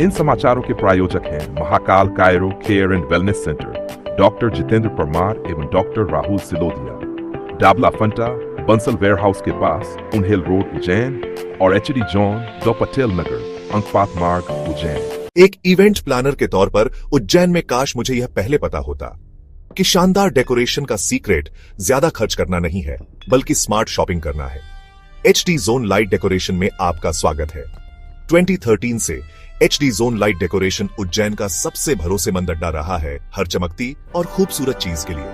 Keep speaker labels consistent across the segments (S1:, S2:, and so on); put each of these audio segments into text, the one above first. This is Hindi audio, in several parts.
S1: इन समाचारों के प्रायोजक हैं Mahakal chiro care and wellness centre, doctor Jitendra Parmar एवं डॉक्टर राहुल सिलोदिया, डाबला फंटा, बंसल वेयर हाउस के पास, उनहिल रोड उज्जैन, और एचडी जॉन, द पटेल नगर, अंकपात मार्ग उज्जैन।
S2: एक इवेंट प्लानर के तौर पर उज्जैन में काश मुझे यह पहले पता होता कि शानदार डेकोरेशन का सीक्रेट ज्यादा खर्च करना नहीं है, बल्कि स्मार्ट शॉपिंग करना है। HD जोन लाइट डेकोरेशन में आपका स्वागत है। 2013 से HD zone light decoration Ujjain का सबसे भरोसेमंद अड्डा रहा है हर चमकती और खूबसूरत चीज के लिए।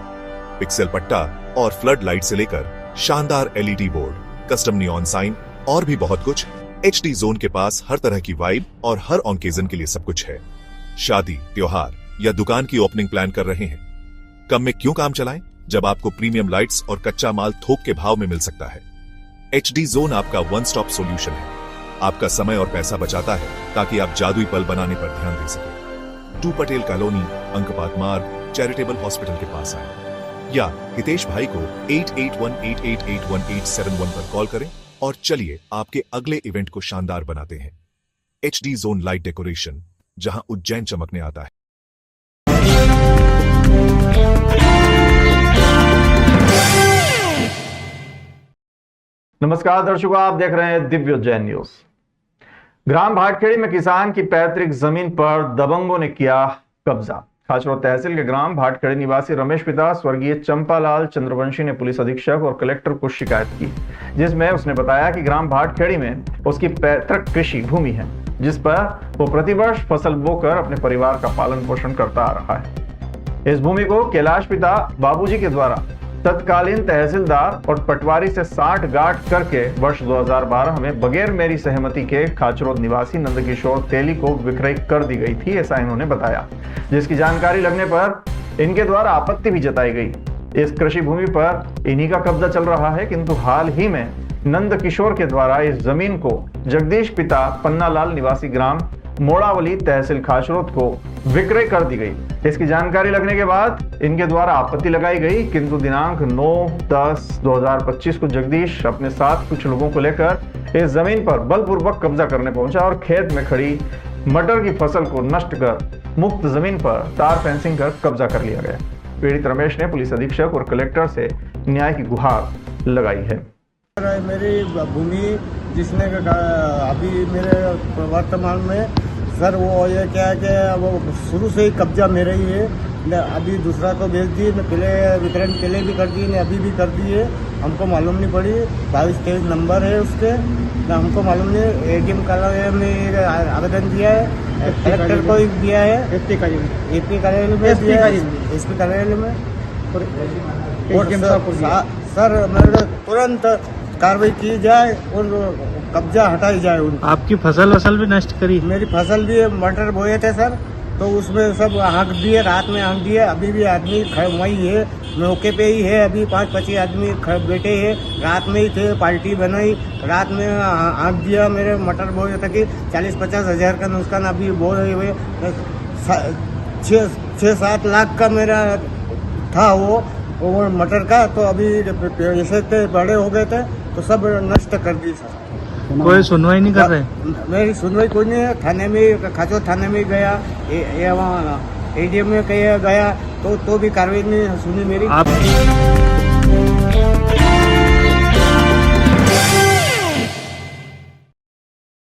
S2: पिक्सल पट्टा और फ्लड लाइट से लेकर शानदार LED board, custom neon sign और भी बहुत कुछ, HD जोन के पास हर तरह की वाइब और हर ऑकेजन के लिए सब कुछ है। शादी, त्योहार या दुकान की ओपनिंग प्लान कर रहे हैं? कम में क्यों काम चलाएं जब आपको प्रीमियम लाइट्स और कच्चा माल थोक के भाव में मिल सकता है। HD जोन आपका वन स्टॉप सॉल्यूशन है। आपका समय और पैसा बचाता है ताकि आप जादुई पल बनाने पर ध्यान दे सकें। 2 पटेल कॉलोनी, अंकपात मार्ग, चैरिटेबल हॉस्पिटल के पास आए या हितेश भाई को 8818881871 पर कॉल करें और चलिए आपके अगले इवेंट को शानदार बनाते हैं। HD जोन लाइट डेकोरेशन, जहां उज्जैन चमकने आता है।
S3: नमस्कार दर्शकों, आप देख रहे हैं दिव्य उज्जैन न्यूज। ग्राम भाटखेड़ी में किसान की पैतृक जमीन पर दबंगों ने किया कब्जा। खाचरोद तहसील के ग्राम भाटखेड़ी निवासी रमेश पिता स्वर्गीय चंपालाल चंद्रवंशी ने पुलिस अधीक्षक और कलेक्टर को शिकायत की, जिसमें उसने बताया कि ग्राम भाटखेड़ी में उसकी पैतृक कृषि भूमि है, जिस पर वो प्रतिवर्ष फसल बोकर अपने परिवार का पालन पोषण करता आ रहा है। इस भूमि को कैलाश पिता बाबूजी के द्वारा तत्कालीन तहसीलदार और पटवारी से 60 गांठ करके वर्ष 2012 में बगैर मेरी सहमति के खाचरोद निवासी नंदकिशोर तेली को विक्रय कर दी गई थी, ऐसा इन्होंने बताया, जिसकी जानकारी लगने पर इनके द्वारा आपत्ति भी जताई गई। इस कृषि भूमि पर इन्हीं का कब्जा चल रहा है, किंतु हाल ही में नंदकिशोर के द्वारा इस जमीन को जगदीश पिता पन्नालाल निवासी ग्राम मोड़ावली तहसील खाचरोद को विक्रय कर दी गई। इसकी जानकारी लगने के बाद इनके द्वारा आपत्ति लगाई गई, किंतु दिनांक 9/10/2025 को जगदीश अपने साथ कुछ लोगों को लेकर इस जमीन पर बलपूर्वक कब्जा करने पहुंचा और खेत में खड़ी मटर की फसल को नष्ट कर मुक्त जमीन पर तार फेंसिंग कर कब्जा कर लिया गया। पीड़ित रमेश ने पुलिस अधीक्षक और कलेक्टर से न्याय की गुहार लगाई है।
S4: मेरी भूमि जिसने अभी मेरे वर्तमान में सर वो ये क्या है कि वो शुरू से ही कब्जा मेरा ही है। अभी दूसरा को भेज दिए, मैं पहले वितरण पहले भी कर दिए, ने अभी भी कर दिए, हमको मालूम नहीं पड़ी। 22-23 नंबर है उसके, हमको मालूम नहीं। ADM कार्यालय में आवेदन दिया है, कलेक्टर को दिया है, एसपी कार्यालय में दिया है, एसपी कार्यालय में। सर मेरे तुरंत कार्रवाई की जाए और कब्जा हटाई जाए उनको।
S5: आपकी फसल भी नष्ट करी?
S4: मेरी फसल भी मटर बोए थे सर, तो उसमें सब हाँक दिए, रात में हाँक दिए। अभी भी आदमी वही है, मौके पे ही है। अभी 5-25 आदमी बैठे हैं, रात में ही थे, पार्टी बनाई, रात में हाँक दिया। मेरे मटर बोए थे कि 40-50 हज़ार का नुकसान अभी बोए हुए। 6-7 लाख का मेरा था वो मटर का, तो अभी ऐसे थे बड़े हो गए थे तो सब नष्ट कर दी सर।
S5: कोई सुनवाई नहीं कर रहे?
S4: मेरी सुनवाई कोई नहीं है। थाने में, खाचरोद थाने में गया, वहाँ ADM में गया तो भी कार्रवाई नहीं सुनी मेरी।